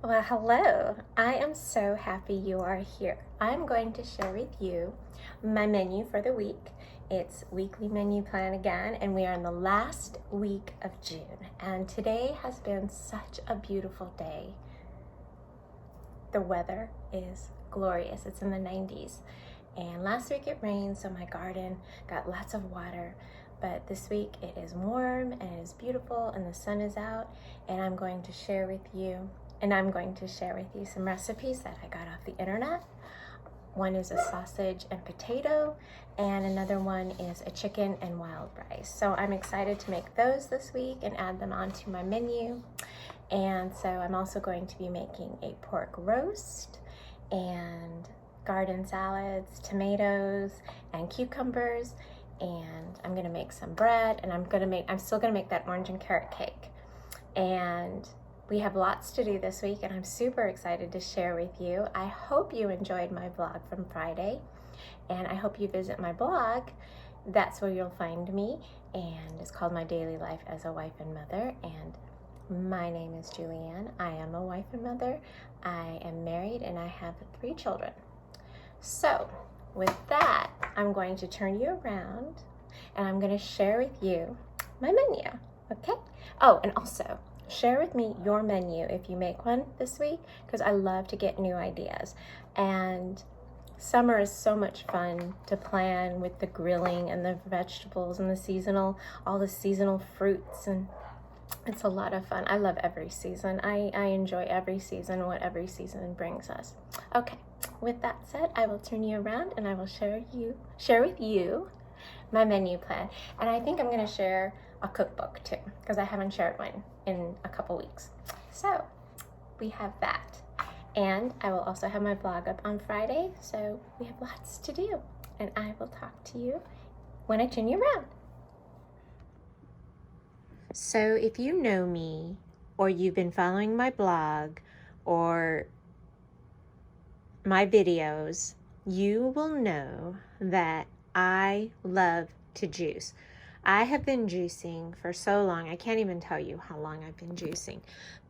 Well, hello. I am so happy you are here. I'm going to share with you my menu for the week. It's weekly menu plan again, and we are in the last week of June. And today has been such a beautiful day. The weather is glorious. It's in the 90s. And last week it rained, so my garden got lots of water. But this week it is warm and it is beautiful and the sun is out, and I'm going to share with you some recipes that I got off the internet. One is a sausage and potato, and another one is a chicken and wild rice. So I'm excited to make those this week and add them onto my menu. And so I'm also going to be making a pork roast and garden salads, tomatoes and cucumbers, and I'm gonna make some bread, and I'm still gonna make that orange and carrot cake. And we have lots to do this week, and I'm super excited to share with you. I hope you enjoyed my vlog from Friday, and I hope you visit my blog. That's where you'll find me, and it's called My Daily Life as a Wife and Mother, and my name is Julieann. I am a wife and mother. I am married, and I have 3 children. So with that, I'm going to turn you around, and I'm going to share with you my menu, okay? Oh, and also, share with me your menu if you make one this week, because I love to get new ideas. And summer is so much fun to plan with the grilling and the vegetables and all the seasonal fruits, and it's a lot of fun. I love every season. I enjoy every season, what every season brings us. Okay, with that said, I will turn you around and I will share with you my menu plan. And I think I'm going to share a cookbook too, because I haven't shared one in a couple weeks. So we have that, and I will also have my blog up on Friday, so we have lots to do, and I will talk to you when I turn you around. So if you know me, or you've been following my blog or my videos, you will know that I love to juice. I have been juicing for so long. I can't even tell you how long I've been juicing,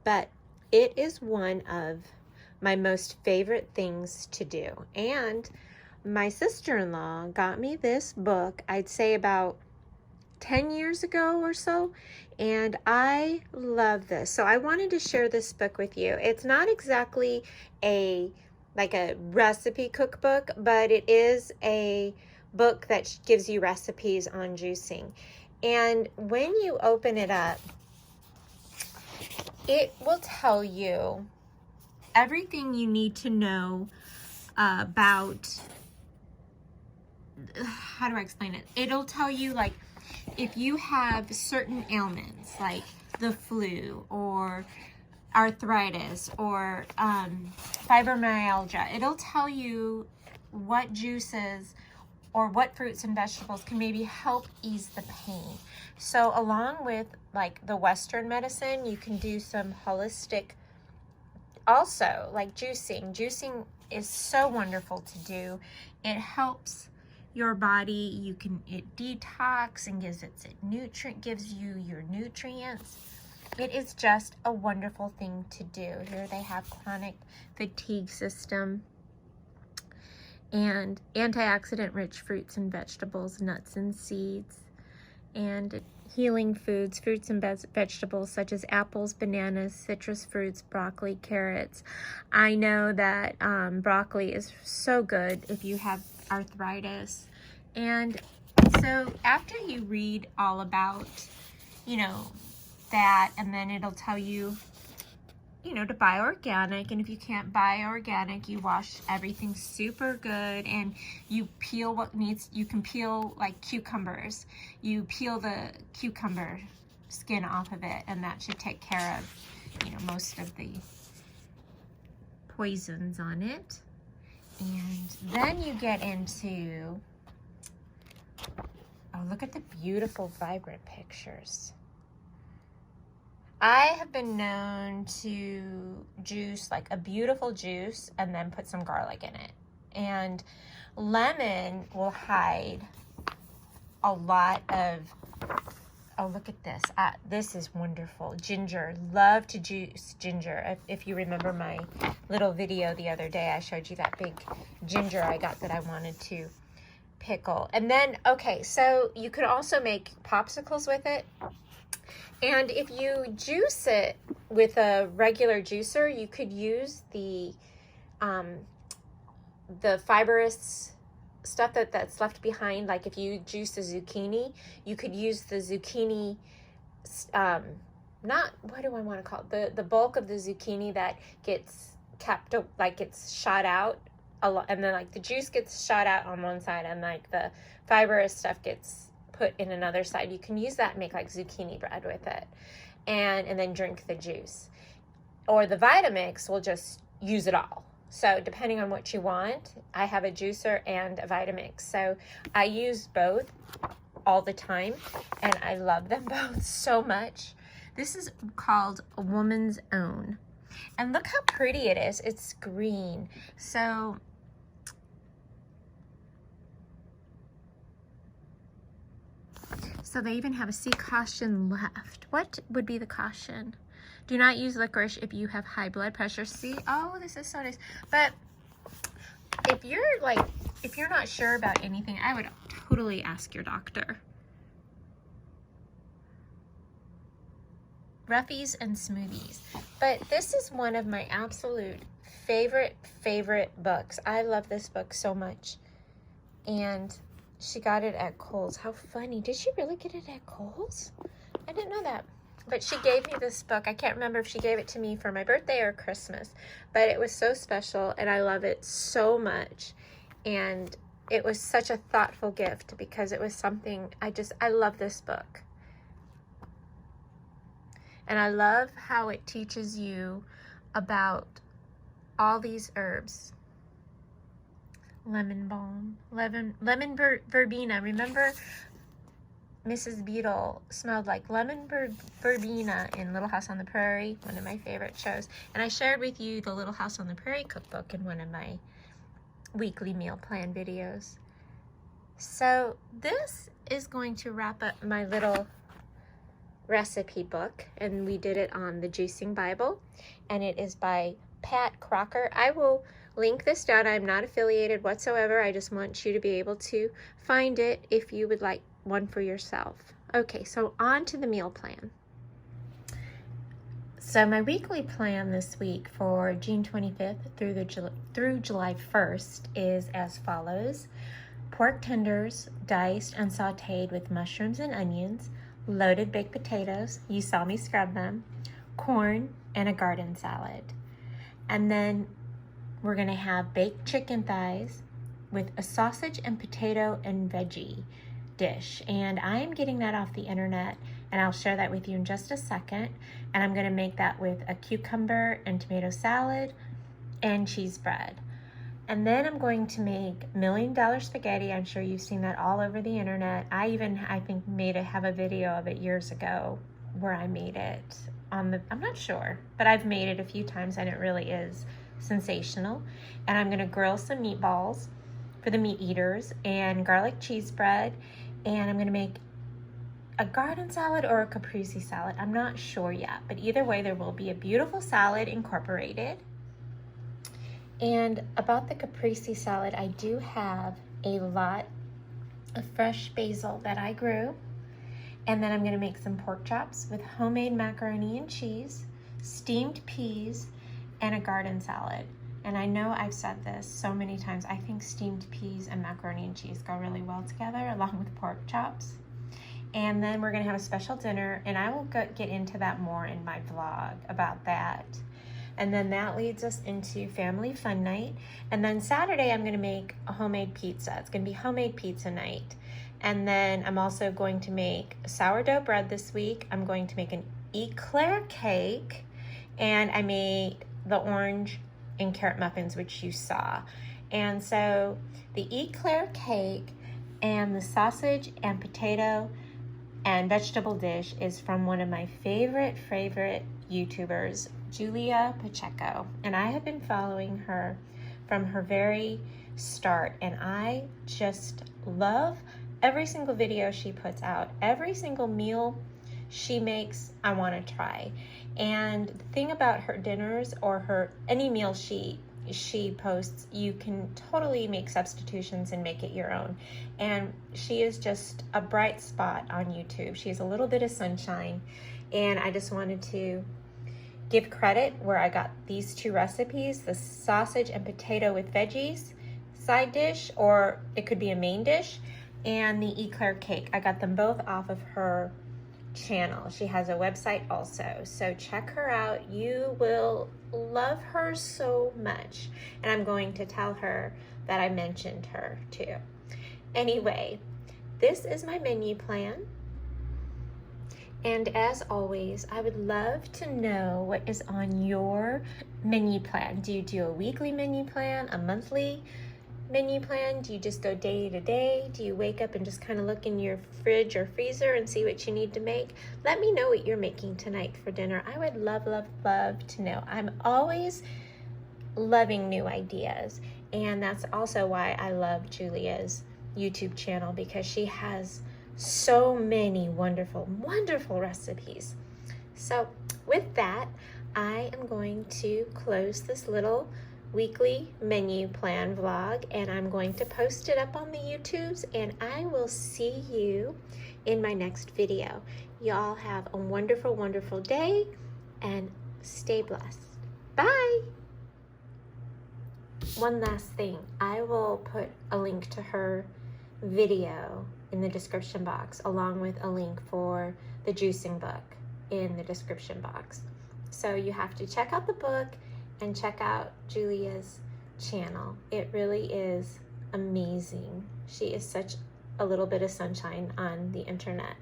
but it is one of my most favorite things to do. And my sister-in-law got me this book, I'd say about 10 years ago or so, and I love this. So I wanted to share this book with you. It's not exactly like a recipe cookbook, but it is a book that gives you recipes on juicing. And when you open it up, it will tell you everything you need to know about, how do I explain it? It'll tell you, like, if you have certain ailments like the flu or arthritis or fibromyalgia, it'll tell you what juices or what fruits and vegetables can maybe help ease the pain. So along with like the Western medicine, you can do some holistic also, like juicing. Juicing is so wonderful to do. It helps your body. It detox and gives you your nutrients. It is just a wonderful thing to do. Here they have chronic fatigue system and antioxidant-rich fruits and vegetables, nuts and seeds, and healing foods, fruits and vegetables such as apples, bananas, citrus fruits, broccoli, carrots. I know that broccoli is so good if you have arthritis. And so after you read all about, that, and then it'll tell you, to buy organic. And if you can't buy organic, you wash everything super good, and you peel you can peel like cucumbers. You peel the cucumber skin off of it, and that should take care of, most of the poisons on it. And then you get into, oh, look at the beautiful, vibrant pictures. I have been known to juice like a beautiful juice and then put some garlic in it. And lemon will hide a lot of Oh, look at this. This is wonderful. Ginger. Love to juice ginger. If you remember my little video the other day, I showed you that big ginger I got that I wanted to pickle. And then, okay, so you could also make popsicles with it. And if you juice it with a regular juicer, you could use the fibrous stuff that's left behind. Like if you juice a zucchini, you could use the zucchini, not, what do I want to call it? The bulk of the zucchini that gets kept, like it's shot out a lot, and then like the juice gets shot out on one side and like the fibrous stuff gets put in another side. You can use that and make like zucchini bread with it, and then drink the juice. Or the Vitamix will just use it all. So depending on what you want, I have a juicer and a Vitamix. So I use both all the time, and I love them both so much. This is called A Woman's Own. And look how pretty it is. It's green. So they even have a see caution left. What would be the caution? Do not use licorice if you have high blood pressure. See, oh, this is so nice. But if you're not sure about anything, I would totally ask your doctor. Roughies and smoothies. But this is one of my absolute favorite books. I love this book so much. And she got it at Kohl's. How funny. Did she really get it at Kohl's? I didn't know that. But she gave me this book. I can't remember if she gave it to me for my birthday or Christmas. But it was so special, and I love it so much. And it was such a thoughtful gift because it was something, I love this book. And I love how it teaches you about all these herbs. Lemon balm, lemon verbena. Remember, Mrs. Beadle smelled like lemon verbena in Little House on the Prairie, one of my favorite shows. And I shared with you the Little House on the Prairie cookbook in one of my weekly meal plan videos. So this is going to wrap up my little recipe book, and we did it on the Juicing Bible, and it is by Pat Crocker. I will link this down. I'm not affiliated whatsoever. I just want you to be able to find it if you would like one for yourself. Okay, so on to the meal plan. So my weekly plan this week for June 25th through July 1st is as follows: pork tenders diced and sauteed with mushrooms and onions, loaded baked potatoes, you saw me scrub them, corn, and a garden salad. And then we're gonna have baked chicken thighs with a sausage and potato and veggie dish. And I am getting that off the internet, and I'll share that with you in just a second. And I'm gonna make that with a cucumber and tomato salad and cheese bread. And then I'm going to make $1 Million spaghetti. I'm sure you've seen that all over the internet. I think have a video of it years ago where I made it I'm not sure, but I've made it a few times and it really is sensational. And I'm gonna grill some meatballs for the meat eaters and garlic cheese bread. And I'm gonna make a garden salad or a caprese salad. I'm not sure yet, but either way, there will be a beautiful salad incorporated. And about the caprese salad, I do have a lot of fresh basil that I grew. And then I'm going to make some pork chops with homemade macaroni and cheese, steamed peas, and a garden salad. And I know I've said this so many times, I think steamed peas and macaroni and cheese go really well together along with pork chops. And then we're going to have a special dinner, and I will get into that more in my vlog about that. And then that leads us into family fun night. And then Saturday, I'm gonna make a homemade pizza. It's gonna be homemade pizza night. And then I'm also going to make sourdough bread this week. I'm going to make an Eclair Cake. And I made the orange and carrot muffins, which you saw. And so the Eclair Cake and the sausage and potato and vegetable dish is from one of my favorite YouTubers, Julia Pacheco, and I have been following her from her very start, and I just love every single video she puts out, every single meal she makes, I want to try. And the thing about her dinners or any meal she posts, you can totally make substitutions and make it your own. And she is just a bright spot on YouTube. She has a little bit of sunshine, and I just wanted to give credit where I got these two recipes, the sausage and potato with veggies side dish, or it could be a main dish, and the Eclair Cake. I got them both off of her channel. She has a website also, so check her out. You will love her so much, and I'm going to tell her that I mentioned her too. Anyway, this is my menu plan, and as always, I would love to know what is on your menu plan. Do you do a weekly menu plan, a monthly menu plan? Do you just go day to day? Do you wake up and just kind of look in your fridge or freezer and see what you need to make? Let me know what you're making tonight for dinner. I would love, love, love to know. I'm always loving new ideas, and that's also why I love Julia's YouTube channel, because she has so many wonderful, wonderful recipes. So with that, I am going to close this little weekly menu plan vlog, and I'm going to post it up on the YouTubes, and I will see you in my next video. Y'all have a wonderful, wonderful day, and stay blessed. Bye. One last thing, I will put a link to her video in the description box, along with a link for the juicing book in the description box. So you have to check out the book and check out Julia's channel. It really is amazing. She is such a little bit of sunshine on the internet.